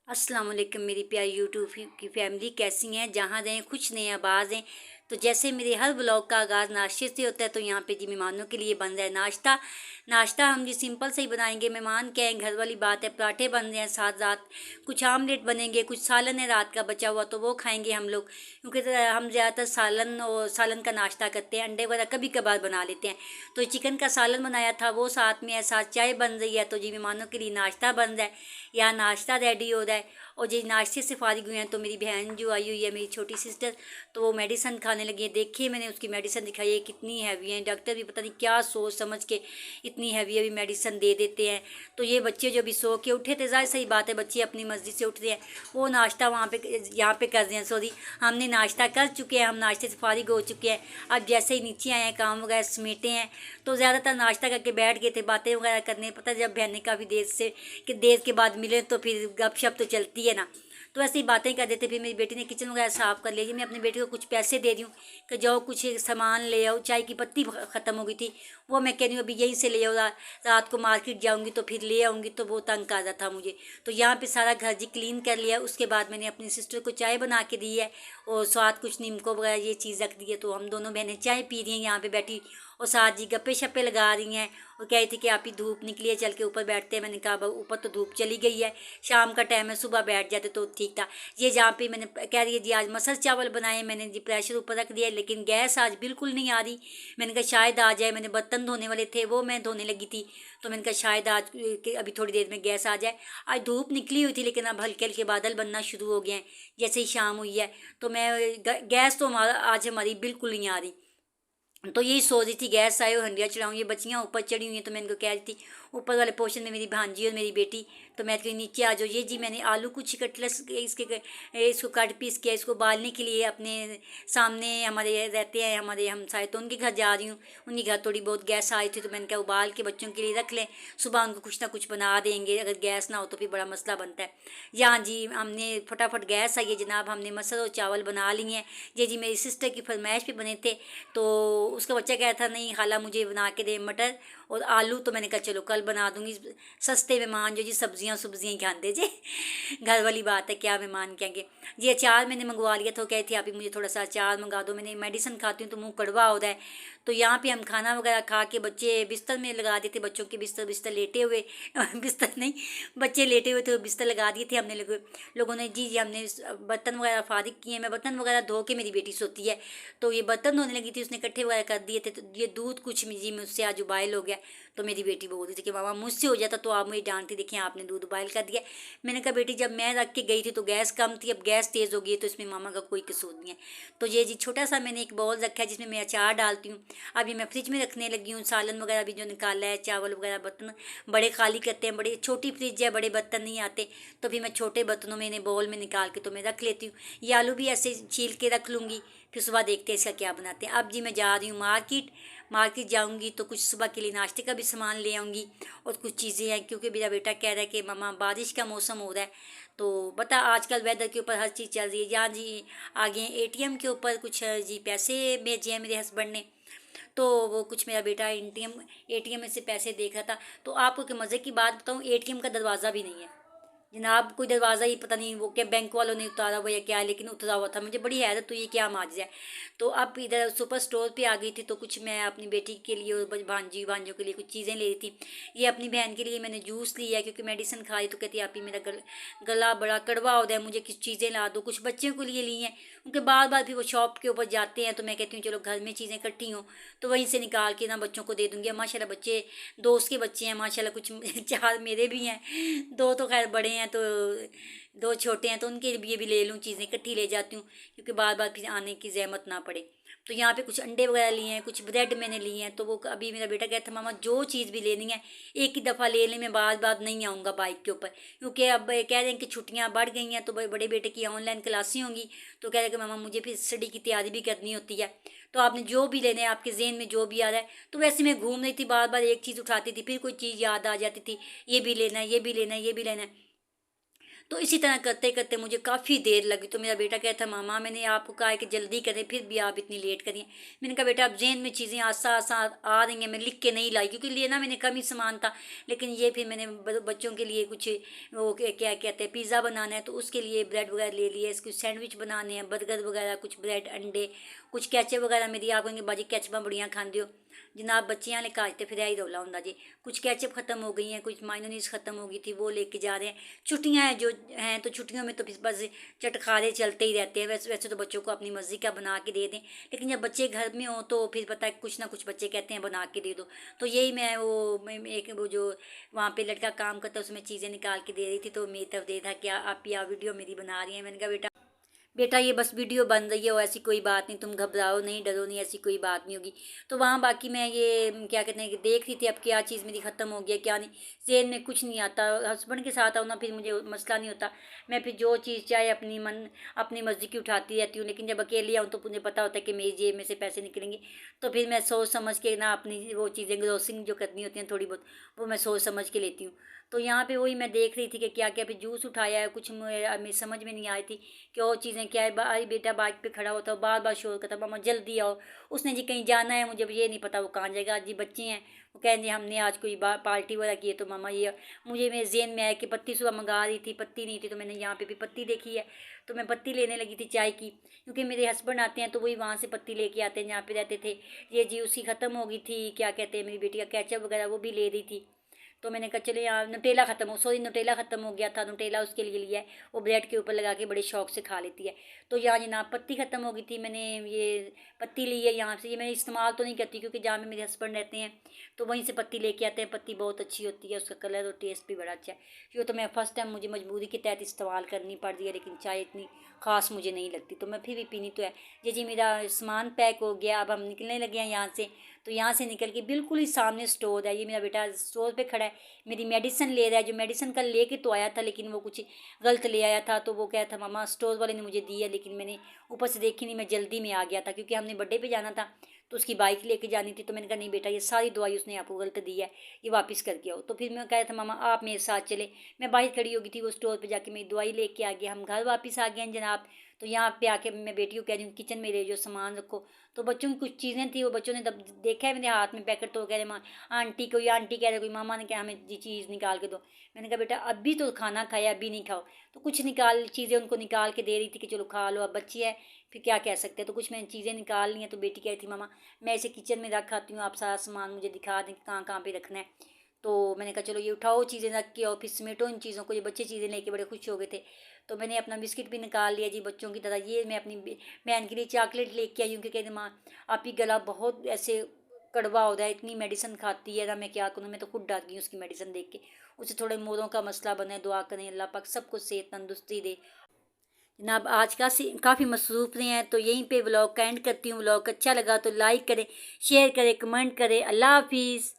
अस्सलाम वालेकुम मेरी प्यारी यूट्यूब की फैमिली कैसी हैं। जहाँ रहें खुश रहें आबाद हैं। तो जैसे मेरे हर ब्लॉग का आगाज़ नाश्ते से होता है, तो यहाँ पे जी मेहमानों के लिए बन रहा है नाश्ता। नाश्ता हम जी सिंपल से ही बनाएंगे। मेहमान क्या है, घर वाली बात है। पराठे बन रहे हैं, साथ साथ कुछ आमलेट बनेंगे, कुछ सालन है रात का बचा हुआ, तो वो खाएंगे हम लोग। क्योंकि हम ज़्यादातर सालन और सालन का नाश्ता करते हैं। अंडे वगैरह कभी कभार बना लेते हैं। तो चिकन का सालन बनाया था, वो साथ में है, साथ चाय बन रही है। तो जी मेहमानों के लिए नाश्ता बन रहा है, यहाँ नाश्ता रेडी हो रहा है। और जी नाश्ते से फारिग हुए हैं, तो मेरी बहन जो आई हुई है, मेरी छोटी सिस्टर, तो वो मेडिसन खाने लगी है। देखिए मैंने उसकी मेडिसन दिखाई है, कितनी हैवी है। डॉक्टर भी पता नहीं क्या सोच समझ के इतनी हैवी हैवी मेडिसन दे देते हैं। तो ये बच्चे जो भी सो के उठे थे, ज़ाहिर सही बात है, बच्चे अपनी मर्जी से उठ रहे हैं। वो नाश्ता वहाँ पे यहाँ पे कर रहे हैं। सॉरी, हमने नाश्ता कर चुके हैं, हम नाश्ते से फारिग हो चुके हैं। अब जैसे ही नीचे आए हैं, काम वगैरह समेटे हैं, तो ज़्यादातर नाश्ता करके बैठ गए थे बातें वगैरह करने। पता जब बहन ने काफ़ी देर से कि देर के बाद मिले, तो फिर गपशप तो चलती है ना। तो ऐसी बातें कर देते। फिर मेरी बेटी ने किचन वगैरह साफ़ कर लिया जी। मैं अपनी बेटी को कुछ पैसे दे रही हूँ कि जाओ कुछ सामान ले आओ। चाय की पत्ती ख़त्म हो गई थी, वो मैं कह रही हूँ अभी यहीं से ले आओ। रात को मार्केट जाऊँगी तो फिर ले आऊँगी। तो वो तंग कर रहा था मुझे। तो यहाँ पे सारा घर जी क्लीन कर लिया। उसके बाद मैंने अपनी सिस्टर को चाय बना के दी है, और स्वाद कुछ नीमको वगैरह ये चीज़ रख दी है। तो हम दोनों बहनें चाय पी रही हैं यहाँ पे बैठी, और साथ जी गप्पे शप्पे लगा रही हैं। और कह रही थी कि आप ही धूप निकली है, चल के ऊपर बैठते हैं। मैंने कहा ऊपर तो धूप चली गई है, शाम का टाइम है, सुबह बैठ जाते तो ठीक था। ये जहाँ पे मैंने कह रही है जी आज मसल चावल बनाए। मैंने जी प्रेशर ऊपर रख दिया, लेकिन गैस आज बिल्कुल नहीं आ रही। मैंने कहा शायद आ जाए। मैंने बर्तन धोने वाले थे, वो मैं धोने लगी थी, तो मैंने कहा शायद आज अभी थोड़ी देर में गैस आ जाए। आज धूप निकली हुई थी, लेकिन अब हल्के हल्के बादल बनना शुरू हो गए हैं जैसे ही शाम हुई है। तो मैं गैस तो हमारा आज हमारी बिल्कुल नहीं आ रही। तो यही सोच रही थी गैस आए और हंडिया चढ़ाऊँ। ये बच्चियाँ ऊपर चढ़ी हुई हैं, तो मैं इनको कह रही थी ऊपर वाले पोर्शन में मेरी भांजी और मेरी बेटी, तो मैं कहीं नीचे आ जाओ। ये जी मैंने आलू कुछ कटलस इसको काट पीस किया, इसको बालने के लिए अपने सामने हमारे रहते हैं हमारे हमसाए, तो उनके घर जा रही हूँ। उन्हीं घर थोड़ी बहुत गैस आई थी, तो मैंने कहा उबाल के बच्चों के लिए रख लें, सुबह उनको कुछ ना कुछ बना देंगे। अगर गैस ना हो तो फिर बड़ा मसला बनता है। यहाँ जी हमने फटाफट गैस आई है जनाब, हमने मसल और चावल बना लिए हैं। ये जी मेरी सिस्टर की फरमाइश पे बने थे, तो उसका बच्चा कह था नहीं खाला मुझे बना के दे मटर और आलू। तो मैंने कहा चलो कल बना दूंगी। सस्ते मेहमान जो जी सब्जियां सब्जियां ही खाते जी। घर वाली बात है, क्या मेहमान कहेंगे। ये अचार मैंने मंगवा लिया था, कहे थे आप ही मुझे थोड़ा सा अचार मंगा दो। मैंने मेडिसिन खाती हूँ तो मुंह कड़वा होता है। तो यहाँ पे हम खाना वगैरह खा के बच्चे बिस्तर में लगा दिए थे, बच्चों के बिस्तर बिस्तर लेटे हुए बिस्तर नहीं, बच्चे लेटे हुए थे, बिस्तर लगा दिए थे हमने लोगों ने जी। हमने बर्तन वगैरह फारिग किए। मैं बर्तन वगैरह धो के मेरी बेटी सोती है, तो ये बर्तन धोने लगी थी, उसने इकट्ठे वगैरह कर दिए थे। तो ये दूध कुछ जी मुझसे आज उबाइल हो गया। तो मेरी बेटी बोल रही थी कि मामा मुझसे हो जाता तो आप मुझे डांटती, देखिए आपने दूध उबाइल कर दिया। मैंने कहा बेटी जब मैं रख के गई थी तो गैस कम थी, अब गैस तेज़ हो गई है, तो इसमें मामा का कोई कसूर नहीं है। तो ये जी छोटा सा मैंने एक बाउल रखा है जिसमें मैं अचार डालती हूँ। अभी मैं फ्रिज में रखने लगी हूँ। सालन वगैरह भी जो निकाला है, चावल वगैरह बर्तन बड़े खाली करते हैं, बड़ी छोटी फ्रिज है, बड़े बर्तन नहीं आते, तो फिर मैं छोटे बर्तनों में इन्हें बाउल में निकाल के तो मैं रख लेती हूँ। ये आलू भी ऐसे छील के रख लूँगी, फिर सुबह देखते हैं इसका क्या बनाते हैं। अब जी मैं जा रही हूँ मार्केट। मार्केट जाऊँगी तो कुछ सुबह के लिए नाश्ते का भी सामान ले आऊँगी, और कुछ चीज़ें हैं क्योंकि मेरा बेटा कह रहा है कि मम्मा बारिश का मौसम हो रहा है। तो बता आजकल वेदर के ऊपर हर चीज़ चल रही है। जहाँ जी आगे एटीएम के ऊपर कुछ जी पैसे भेजे हैं मेरे हस्बैंड ने, तो वो कुछ मेरा बेटा एटीएम में से पैसे देख रहा था। तो आपको एक मज़े की बात बताऊँ, एटीएम का दरवाज़ा भी नहीं है जनाब। कोई दरवाज़ा ही पता नहीं वो क्या बैंक वालों ने उतारा हुआ या क्या, लेकिन उतरा हुआ था। मुझे बड़ी हैरत हुई, क्या माजरा है। तो अब इधर सुपर स्टोर पे आ गई थी, तो कुछ मैं अपनी बेटी के लिए और भांजियों के लिए कुछ चीज़ें ले रही थी। ये अपनी बहन के लिए मैंने जूस लिया क्योंकि मेडिसिन खाई, तो कहती आप ही मेरा गला बड़ा कड़वा हो रहा है, मुझे कुछ चीज़ें ला दो। कुछ बच्चों के लिए ली हैं, उनके बार बार फिर वो शॉप के ऊपर जाते हैं, तो मैं कहती हूँ चलो घर में चीज़ें इकट्ठी हों तो वहीं से निकाल के ना बच्चों को दे दूँगी। माशाल्लाह बच्चे दोस्त के बच्चे हैं माशाल्लाह, कुछ चार मेरे भी हैं, दो तो खैर बड़े हैं, तो दो छोटे हैं, तो उनके लिए भी ले लूँ चीज़ें इकट्ठी ले जाती हूँ क्योंकि बार बार फिर आने की ज़हमत ना पड़े। तो यहाँ पे कुछ अंडे वगैरह लिए हैं, कुछ ब्रेड मैंने लिए हैं। तो वो अभी मेरा बेटा कहता मामा जो चीज़ भी लेनी है एक ही दफ़ा ले लें, मैं बार बार नहीं आऊँगा बाइक के ऊपर, क्योंकि अब कह रहे हैं कि छुट्टियाँ बढ़ गई हैं, तो बड़े बेटे की ऑनलाइन क्लासें होंगी। तो कह रहे कि मामा मुझे फिर स्टडी की तैयारी भी करनी होती है, तो आपने जो भी लेने आपके जहन में जो भी आ रहा है। तो वैसे मैं घूम रही थी, बार बार एक चीज़ उठाती थी, फिर कोई चीज़ याद आ जाती थी, ये भी लेना है, ये भी लेना है, ये भी लेना है। तो इसी तरह करते करते मुझे काफ़ी देर लगी। तो मेरा बेटा कहता मामा मैंने आपको कहा है कि जल्दी करें, फिर भी आप इतनी लेट करिए। मैंने कहा बेटा अब जेहन में चीज़ें आसा आसा आ रही हैं, मैं लिख के नहीं लाई क्योंकि लेना मैंने कम ही सामान था। लेकिन ये फिर मैंने बच्चों के लिए कुछ वो क्या कहते हैं पिज़्ज़ा बनाना है, तो उसके लिए ब्रेड वगैरह ले लिए, कुछ सैंडविच बनाने हैं, बर्गर वगैरह, कुछ ब्रेड अंडे, कुछ कैचअप वगैरह मेरी आप कहेंगे बाजी कैचअपां बड़ियां खांदे हो जनाब, बच्चियां ने काज तो फिर यही रौला होंदा जी। कुछ कैचअप ख़त्म हो गई हैं, कुछ मायोनीज ख़त्म हो गई थी, वो लेके जा रहे हैं। छुट्टियां हैं जो हैं, तो छुट्टियों में तो फिर बस चटखारे चलते ही रहते हैं। वैसे वैसे तो बच्चों को अपनी मर्ज़ी का बना के दे दें, लेकिन जब बच्चे घर में हों तो फिर पता है कुछ ना कुछ बच्चे कहते हैं बना के दे दो। तो यही एक वो जो वहाँ पे लड़का काम करता है उसमें चीज़ें निकाल के दे रही थी, तो मेरी तरफ दे था क्या आप या वीडियो मेरी बना रही हैं। मैंने कहा बेटा बेटा ये बस वीडियो बन रही है और ऐसी कोई बात नहीं, तुम घबराओ नहीं, डरो नहीं, ऐसी कोई बात नहीं होगी। तो वहाँ बाकी मैं ये क्या कहते हैं कि देख रही थी अब क्या चीज़ मेरी ख़त्म हो गया क्या नहीं। ज़हन में कुछ नहीं आता, हस्बैंड के साथ आओ ना फिर मुझे मसला नहीं होता। मैं फिर जो चीज़ चाहे अपनी मर्ज़ी की उठाती रहती हूँ, लेकिन जब अकेली आऊँ तो मुझे पता होता है कि मेरी जेब में से पैसे निकलेंगे। तो फिर मैं सोच समझ के ना अपनी वो चीज़ें ग्रोसिंग जो करनी होती हैं थोड़ी बहुत, वो मैं सोच समझ के लेती हूँ। तो यहाँ पे वही मैं देख रही थी कि क्या क्या फिर जूस उठाया है, कुछ मेरी समझ में नहीं आई थी कि और चीज़ें क्या है। भाई बेटा बाइक पे खड़ा होता है, बार बार शोर करता मामा जल्दी आओ। उसने जी कहीं जाना है, मुझे ये नहीं पता वो कहाँ जाएगा। जी बच्चे हैं, वो कहेंगे हमने आज कोई पार्टी वगैरह की है, तो मामा ये मुझे मेरे ज़हन में आया कि पत्ती सुबह मंगा रही थी, पत्ती नहीं थी, तो मैंने यहाँ पे भी पत्ती देखी है, तो मैं पत्ती लेने लगी थी चाय की, क्योंकि मेरे हस्बैंड आते हैं तो वही वहाँ से पत्ती लेके आते हैं जहाँ पे रहते थे। ये जी उसकी ख़त्म हो गई थी, क्या कहते हैं मेरी बेटी का कैचअप वगैरह वो भी ले रही थी। तो मैंने कहा चले यार नुटेला ख़त्म हो गया था, नुटेला उसके लिए लिया है, वो ब्रेड के ऊपर लगा के बड़े शौक से खा लेती है। तो यहाँ जनाब पत्ती ख़त्म हो गई थी, मैंने ये पत्ती ली है यहाँ से। ये मैं इस्तेमाल तो नहीं करती क्योंकि जहाँ में मेरे हस्बैंड रहते हैं तो वहीं से पत्ती लेके आते हैं। पत्ती बहुत अच्छी होती है, उसका कलर और टेस्ट भी बड़ा अच्छा है। ये तो मैं फ़र्स्ट टाइम मुझे मजबूरी के तहत इस्तेमाल करनी पड़ रही है, लेकिन चाय इतनी ख़ास मुझे नहीं लगती, तो मैं फिर भी पीनी तो है। जी मेरा सामान पैक हो गया, अब हम निकलने लगे हैं यहाँ से। तो यहाँ से निकल के बिल्कुल ही सामने स्टोर है, ये मेरा बेटा स्टोर पे खड़ा है, मेरी मेडिसिन ले रहा है। जो मेडिसिन कल लेके तो आया था, लेकिन वो कुछ गलत ले आया था, तो वो कह था मामा स्टोर वाले ने मुझे दी है, लेकिन मैंने ऊपर से देखी नहीं, मैं जल्दी में आ गया था क्योंकि हमने बर्थडे पे जाना था, तो उसकी बाइक लेके जानी थी। तो मैंने कहा नहीं बेटा ये सारी दवाई उसने आपको गलत दी है, ये वापस करके आओ। तो फिर मैं कह रहा था मामा आप मेरे साथ चले। मैं बाहर खड़ी हो गई थी, वो स्टोर पर जाके मेरी दवाई लेके आ गया, हम घर वापस आ गए हैं जनाब। तो यहाँ पे आके मैं बेटी को कह रही हूँ किचन में ले जो सामान रखो। तो बच्चों की कुछ चीज़ें थी, वो बच्चों ने तब देखा है मेरे हाथ में पैकेट, तो कह रहे माँ आंटी को, या आंटी कह रहे कोई मामा ने क्या हमें जी चीज़ निकाल के दो। मैंने कहा बेटा अभी तो खाना खाया, अभी नहीं खाओ। तो कुछ चीज़ें उनको निकाल के दे रही थी कि चलो खा लो, अब बच्ची है फिर क्या कह सकते हैं। तो कुछ मैंने चीज़ें निकाल ली हैं, तो बेटी कह रही थी मामा मैं इसे किचन में रख आती हूँ, आप सारा सामान मुझे दिखा दें कहाँ कहाँ पे रखना है। तो मैंने कहा चलो ये उठाओ चीज़ें रख के और फिर समेटो इन चीज़ों को। ये बच्चे चीज़ें लेके बड़े खुश हो गए थे। तो मैंने अपना बिस्किट भी निकाल लिया जी बच्चों की तरह। ये मैं अपनी बहन के लिए चॉकलेट लेके आई हूँ कि कहते माँ आपकी गला बहुत ऐसे कड़वा हो रहा है, इतनी मेडिसिन खाती है ना, मैं क्या करूँ। मैं तो खुद डर गई उसकी मेडिसिन देख के। उसे थोड़े मोरों का मसला बने, दुआ करें अल्लाह पाक सबको सेहत तंदुरुस्ती दे। जनाब आज का काफ़ी मसरूफ़ रहे हैं, तो यहीं पे व्लॉग का एंड करती हूँ। व्लॉग अच्छा लगा तो लाइक करें, शेयर करें, कमेंट करें। अल्लाह हाफिज़।